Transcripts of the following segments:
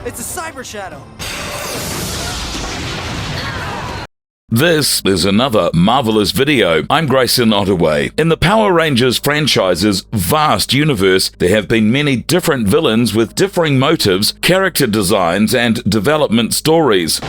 It's a cyber shadow. This is another marvelous video. I'm Grayson Ottaway. In the Power Rangers franchise's vast universe, there have been many different villains with differing motives, character designs, and development stories.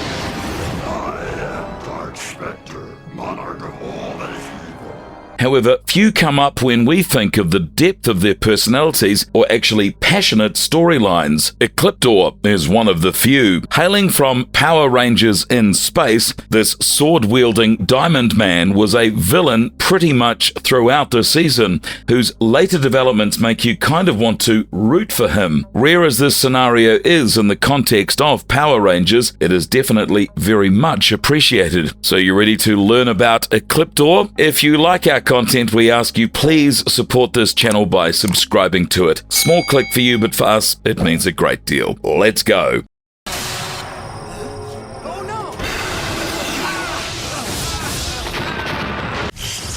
However, few come up when we think of the depth of their personalities or actually passionate storylines. Ecliptor is one of the few. Hailing from Power Rangers in Space, this sword-wielding Diamond Man was a villain pretty much throughout the season, whose later developments make you kind of want to root for him. Rare as this scenario is in the context of Power Rangers, it is definitely very much appreciated. So you ready to learn about Ecliptor? If you like our content, we ask you please support this channel by subscribing to it. Small click for you, but for us, it means a great deal. Let's go.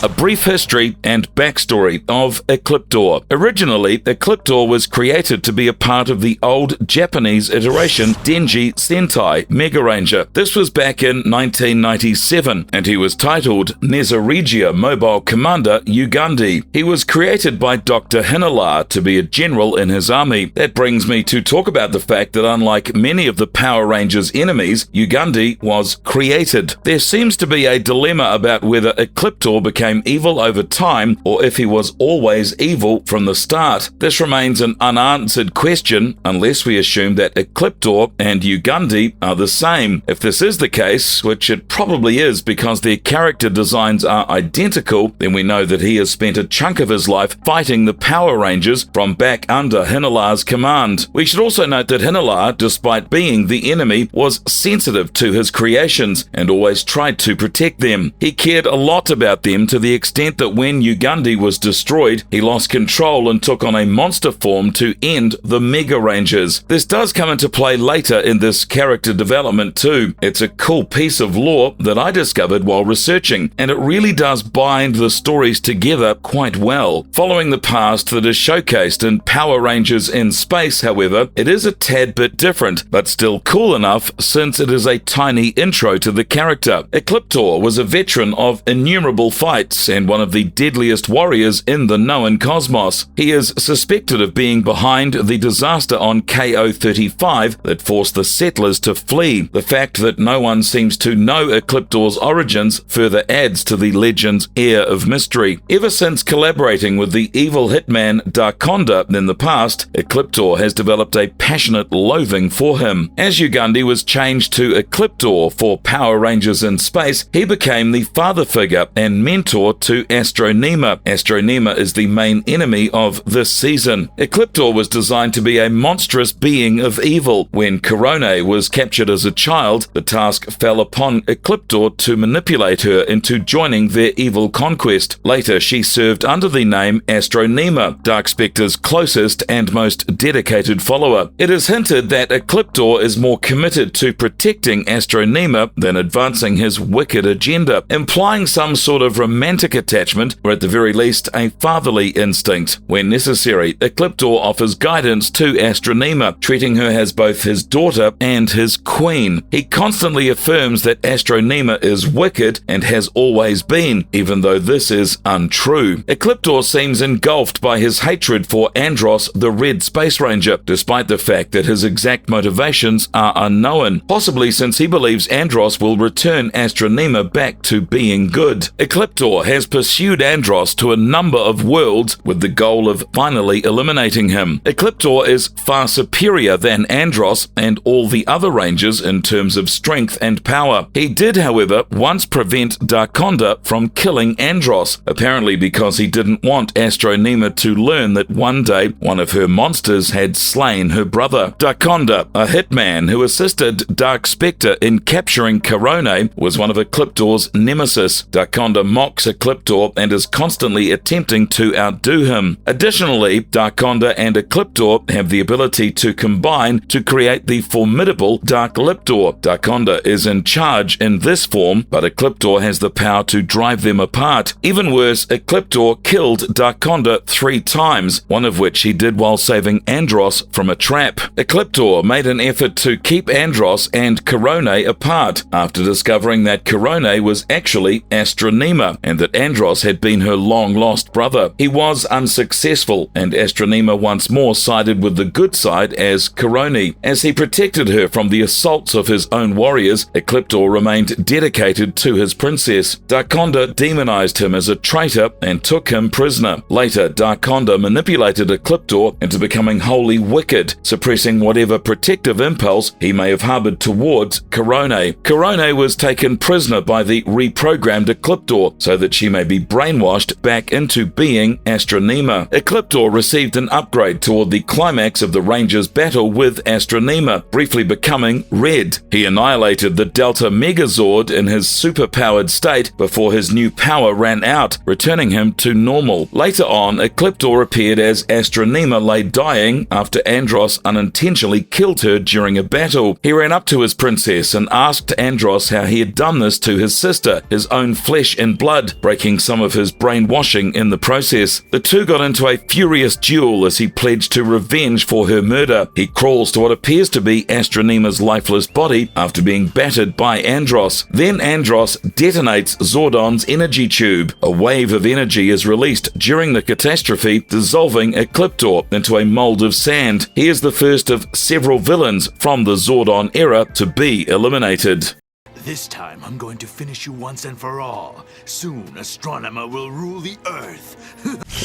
A brief history and backstory of Ecliptor. Originally, Ecliptor was created to be a part of the old Japanese iteration Denji Sentai Mega Ranger. This was back in 1997, and he was titled Nezaregia Mobile Commander Ugandi. He was created by Dr. Hinala to be a general in his army. That brings me to talk about the fact that unlike many of the Power Rangers enemies, Ugandi was created. There seems to be a dilemma about whether Ecliptor became evil over time or if he was always evil from the start. This remains an unanswered question unless we assume that Ecliptor and Ugandi are the same. If this is the case, which it probably is because their character designs are identical, then we know that he has spent a chunk of his life fighting the Power Rangers from back under Hinala's command. We should also note that Hinala, despite being the enemy, was sensitive to his creations and always tried to protect them. He cared a lot about them to the extent that when Ugandi was destroyed, he lost control and took on a monster form to end the Mega Rangers. This does come into play later in this character development too. It's a cool piece of lore that I discovered while researching, and it really does bind the stories together quite well. Following the past that is showcased in Power Rangers in Space, however, it is a tad bit different, but still cool enough since it is a tiny intro to the character. Ecliptor was a veteran of innumerable fights and one of the deadliest warriors in the known cosmos. He is suspected of being behind the disaster on KO-35 that forced the settlers to flee. The fact that no one seems to know Ecliptor's origins further adds to the legend's air of mystery. Ever since collaborating with the evil hitman Darkonda in the past, Ecliptor has developed a passionate loathing for him. As Ugandi was changed to Ecliptor for Power Rangers in Space, he became the father figure and mentor to Astronema. Astronema is the main enemy of this season. Ecliptor was designed to be a monstrous being of evil. When Korone was captured as a child, the task fell upon Ecliptor to manipulate her into joining their evil conquest. Later, she served under the name Astronema, Dark Spectre's closest and most dedicated follower. It is hinted that Ecliptor is more committed to protecting Astronema than advancing his wicked agenda, implying some sort of romantic attachment, or at the very least a fatherly instinct. When necessary, Ecliptor offers guidance to Astronema, treating her as both his daughter and his queen. He constantly affirms that Astronema is wicked and has always been, even though this is untrue. Ecliptor seems engulfed by his hatred for Andros, the Red Space Ranger, despite the fact that his exact motivations are unknown, possibly since he believes Andros will return Astronema back to being good. Ecliptor has pursued Andros to a number of worlds with the goal of finally eliminating him. Ecliptor is far superior than Andros and all the other Rangers in terms of strength and power. He did, however, once prevent Darkonda from killing Andros, apparently because he didn't want Astronema to learn that one day one of her monsters had slain her brother. Darkonda, a hitman who assisted Dark Spectre in capturing Korone, was one of Ecliptor's nemesis. Darkonda mocks mocks Ecliptor and is constantly attempting to outdo him. Additionally, Darkonda and Ecliptor have the ability to combine to create the formidable Darkliptor. Darkonda is in charge in this form, but Ecliptor has the power to drive them apart. Even worse, Ecliptor killed Darkonda 3 times, one of which he did while saving Andros from a trap. Ecliptor made an effort to keep Andros and Corone apart after discovering that Corone was actually Astronema and that Andros had been her long-lost brother. He was unsuccessful, and Astronema once more sided with the good side as Corone. As he protected her from the assaults of his own warriors, Ecliptor remained dedicated to his princess. Darkonda demonized him as a traitor and took him prisoner. Later, Darkonda manipulated Ecliptor into becoming wholly wicked, suppressing whatever protective impulse he may have harbored towards Corone. Corone was taken prisoner by the reprogrammed Ecliptor so that she may be brainwashed back into being Astronema. Ecliptor received an upgrade toward the climax of the Rangers' battle with Astronema, briefly becoming Red. He annihilated the Delta Megazord in his superpowered state before his new power ran out, returning him to normal. Later on, Ecliptor appeared as Astronema lay dying after Andros unintentionally killed her during a battle. He ran up to his princess and asked Andros how he had done this to his sister, his own flesh and blood, breaking some of his brainwashing in the process. The two got into a furious duel as he pledged to revenge for her murder. He crawls to what appears to be Astronema's lifeless body after being battered by Andros. Then Andros detonates Zordon's energy tube. A wave of energy is released during the catastrophe, dissolving Ecliptor into a mold of sand. He is the first of several villains from the Zordon era to be eliminated. This time I'm going to finish you once and for all. Soon, Astronema will rule the Earth.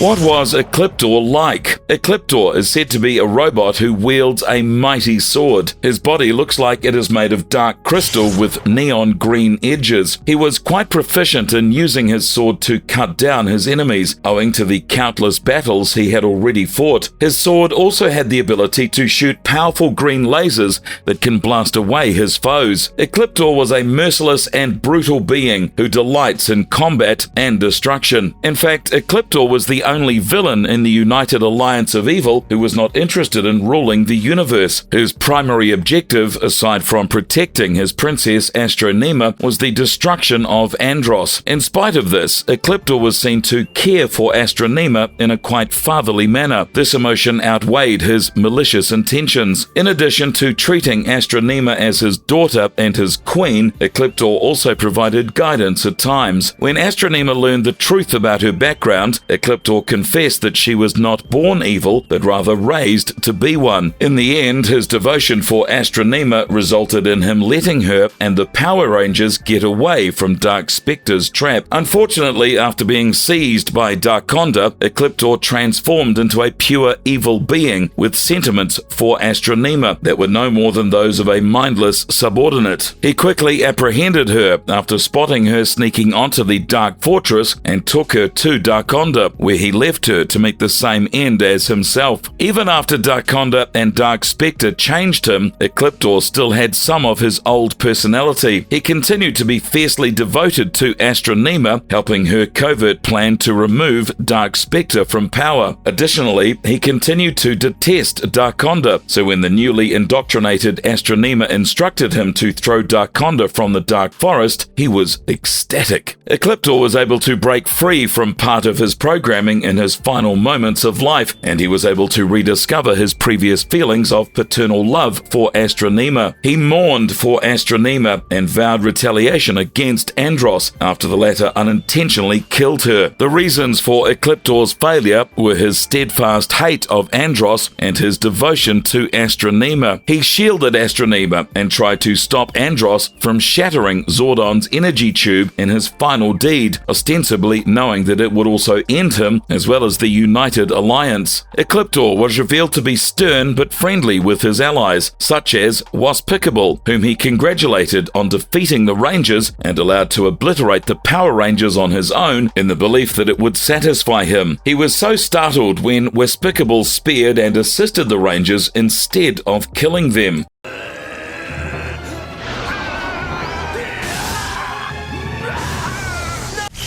What was Ecliptor like? Ecliptor is said to be a robot who wields a mighty sword. His body looks like it is made of dark crystal with neon green edges. He was quite proficient in using his sword to cut down his enemies, owing to the countless battles he had already fought. His sword also had the ability to shoot powerful green lasers that can blast away his foes. Ecliptor was a merciless and brutal being who delights in combat and destruction. In fact, Ecliptor was the only villain in the United Alliance of Evil who was not interested in ruling the universe, whose primary objective, aside from protecting his princess Astronema, was the destruction of Andros. In spite of this, Ecliptor was seen to care for Astronema in a quite fatherly manner. This emotion outweighed his malicious intentions. In addition to treating Astronema as his daughter and his queen, Ecliptor also provided guidance at times. When Astronema learned the truth about her background, Ecliptor confessed that she was not born evil, but rather raised to be one. In the end, his devotion for Astronema resulted in him letting her and the Power Rangers get away from Dark Spectre's trap. Unfortunately, after being seized by Darkonda, Ecliptor transformed into a pure evil being with sentiments for Astronema that were no more than those of a mindless subordinate. He quickly apprehended her after spotting her sneaking onto the Dark Fortress and took her to Darkonda, where he left her to meet the same end as himself. Even after Darkonda and Dark Spectre changed him, Ecliptor still had some of his old personality. He continued to be fiercely devoted to Astronema, helping her covert plan to remove Dark Spectre from power. Additionally, he continued to detest Darkonda, so when the newly indoctrinated Astronema instructed him to throw Darkonda from the Dark Forest, he was ecstatic. Ecliptor was able to break free from part of his programming in his final moments of life, and he was able to rediscover his previous feelings of paternal love for Astronema. He mourned for Astronema and vowed retaliation against Andros after the latter unintentionally killed her. The reasons for Ecliptor's failure were his steadfast hate of Andros and his devotion to Astronema. He shielded Astronema and tried to stop Andros from shattering Zordon's energy tube in his final deed, ostensibly knowing that it would also end him as well as the United Alliance. Ecliptor was revealed to be stern but friendly with his allies, such as Waspicable, whom he congratulated on defeating the Rangers and allowed to obliterate the Power Rangers on his own in the belief that it would satisfy him. He was so startled when Waspicable speared and assisted the Rangers instead of killing them.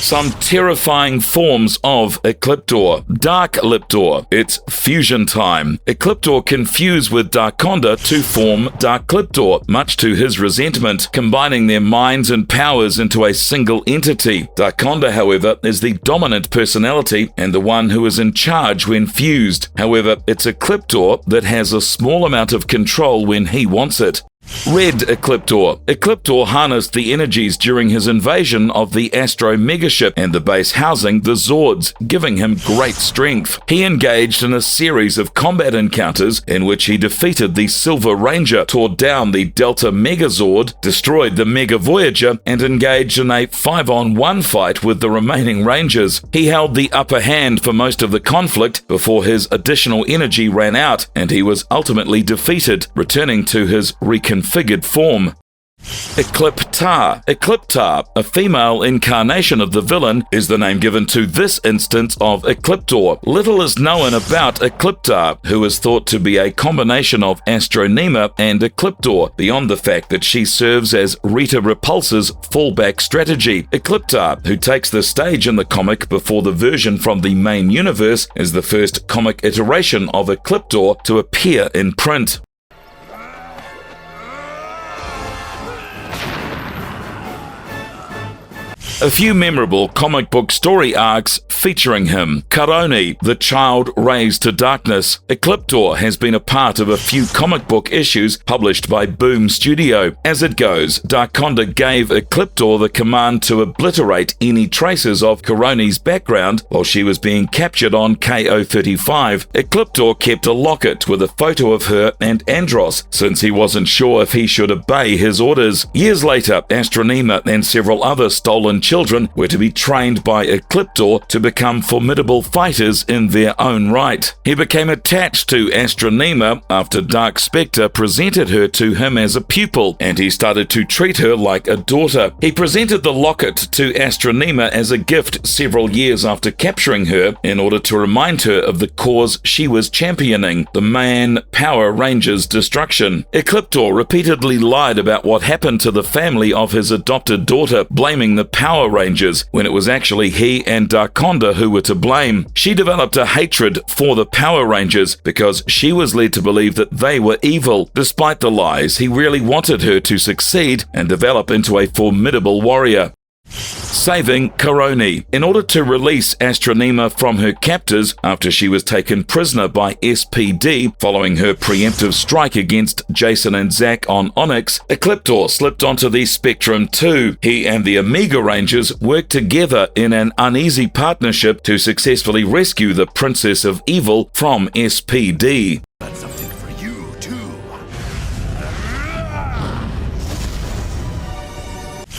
Some terrifying forms of Ecliptor. Dark Ecliptor. It's fusion time. Ecliptor can fuse with Darkonda to form Dark Ecliptor, much to his resentment, combining their minds and powers into a single entity. Darkonda, however, is the dominant personality and the one who is in charge when fused. However, it's Ecliptor that has a small amount of control when he wants it. Red Ecliptor. Ecliptor harnessed the energies during his invasion of the Astro Megaship and the base housing the Zords, giving him great strength. He engaged in a series of combat encounters in which he defeated the Silver Ranger, tore down the Delta Megazord, destroyed the Mega Voyager, and engaged in a 5-on-1 fight with the remaining Rangers. He held the upper hand for most of the conflict before his additional energy ran out, and he was ultimately defeated, returning to his reconfigured form. Ecliptor. Ecliptor, a female incarnation of the villain, is the name given to this instance of Ecliptor. Little is known about Ecliptor, who is thought to be a combination of Astronema and Ecliptor, beyond the fact that she serves as Rita Repulsa's fallback strategy. Ecliptor, who takes the stage in the comic before the version from the main universe, is the first comic iteration of Ecliptor to appear in print. A few memorable comic book story arcs featuring him. Karoni, the child raised to darkness. Ecliptor has been a part of a few comic book issues published by Boom Studio. As it goes, Darkonda gave Ecliptor the command to obliterate any traces of Karoni's background while she was being captured on KO-35. Ecliptor kept a locket with a photo of her and Andros, since he wasn't sure if he should obey his orders. Years later, Astronema and several other stolen children were to be trained by Ecliptor to become formidable fighters in their own right. He became attached to Astronema after Dark Spectre presented her to him as a pupil, and he started to treat her like a daughter. He presented the locket to Astronema as a gift several years after capturing her in order to remind her of the cause she was championing, the Man Power Rangers' destruction. Ecliptor repeatedly lied about what happened to the family of his adopted daughter, blaming the Power Rangers, when it was actually he and Darkonda who were to blame. She developed a hatred for the Power Rangers because she was led to believe that they were evil. Despite the lies, he really wanted her to succeed and develop into a formidable warrior. Saving Karoni. In order to release Astronema from her captors after she was taken prisoner by SPD following her preemptive strike against Jason and Zack on Onyx, Ecliptor slipped onto the Spectrum too. He and the Omega Rangers worked together in an uneasy partnership to successfully rescue the Princess of Evil from SPD. That's something for you, too.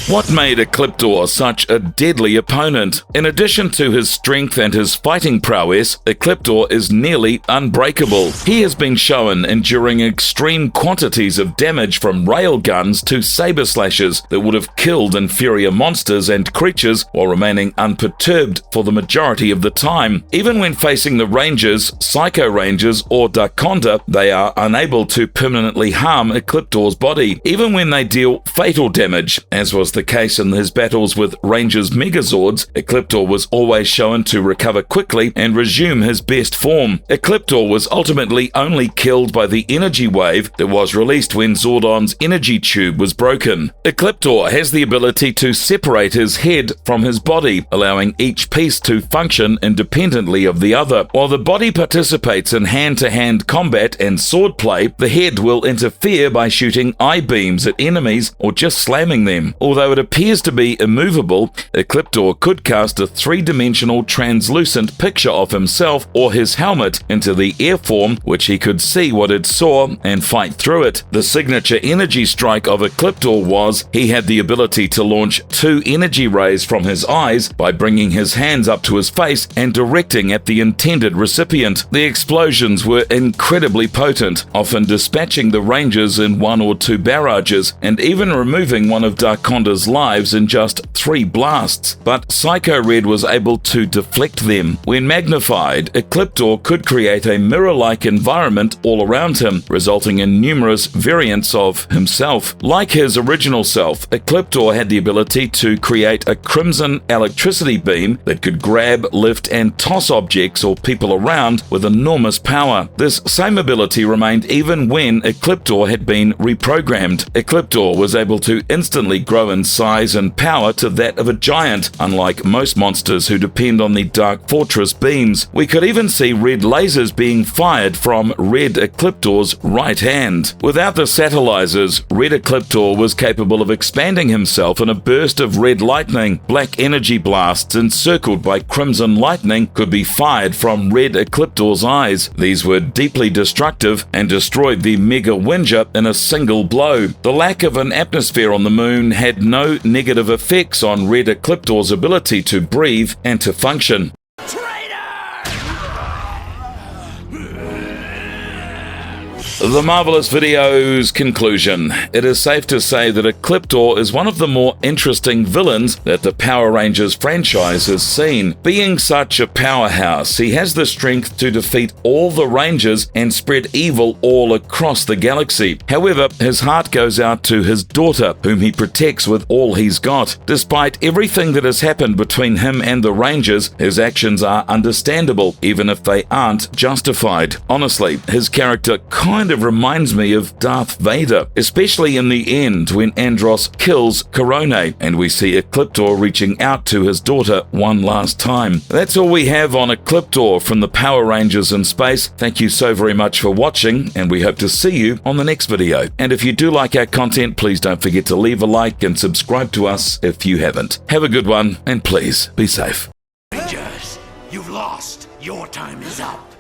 What made Ecliptor such a deadly opponent? In addition to his strength and his fighting prowess, Ecliptor is nearly unbreakable. He has been shown enduring extreme quantities of damage from railguns to saber slashes that would have killed inferior monsters and creatures while remaining unperturbed for the majority of the time. Even when facing the Rangers, Psycho Rangers, or Darkonda, they are unable to permanently harm Ecliptor's body, even when they deal fatal damage, as was the case in his battles with Rangers Megazords. Ecliptor was always shown to recover quickly and resume his best form. Ecliptor was ultimately only killed by the energy wave that was released when Zordon's energy tube was broken. Ecliptor has the ability to separate his head from his body, allowing each piece to function independently of the other. While the body participates in hand-to-hand combat and swordplay, the head will interfere by shooting eye beams at enemies or just slamming them. Although it appears to be immovable, Ecliptor could cast a three-dimensional translucent picture of himself or his helmet into the air form, which he could see what it saw and fight through it. The signature energy strike of Ecliptor was he had the ability to launch 2 energy rays from his eyes by bringing his hands up to his face and directing at the intended recipient. The explosions were incredibly potent, often dispatching the Rangers in 1 or 2 barrages, and even removing one of Darkonda's others' lives in just 3 blasts, but Psycho Red was able to deflect them. When magnified, Ecliptor could create a mirror-like environment all around him, resulting in numerous variants of himself. Like his original self, Ecliptor had the ability to create a crimson electricity beam that could grab, lift, and toss objects or people around with enormous power. This same ability remained even when Ecliptor had been reprogrammed. Ecliptor was able to instantly grow in size and power to that of a giant, unlike most monsters who depend on the Dark Fortress beams. We could even see red lasers being fired from Red Ecliptor's right hand. Without the satellisers, Red Ecliptor was capable of expanding himself in a burst of red lightning. Black energy blasts encircled by crimson lightning could be fired from Red Ecliptor's eyes. These were deeply destructive and destroyed the Mega Winger in a single blow. The lack of an atmosphere on the moon had no negative effects on Red Ecliptor's ability to breathe and to function. The Marvelous Video's conclusion. It is safe to say that Ecliptor is one of the more interesting villains that the Power Rangers franchise has seen. Being such a powerhouse, he has the strength to defeat all the Rangers and spread evil all across the galaxy. However, his heart goes out to his daughter, whom he protects with all he's got. Despite everything that has happened between him and the Rangers, his actions are understandable, even if they aren't justified. Honestly, his character kind of reminds me of Darth Vader, especially in the end when Andros kills Corone and we see Ecliptor reaching out to his daughter one last time. That's all we have on Ecliptor from the Power Rangers in space. Thank you so very much for watching, and we hope to see you on the next video. And if you do like our content, please don't forget to leave a like and subscribe to us if you haven't. Have a good one, and please be safe. Rangers, you've lost. Your time is up.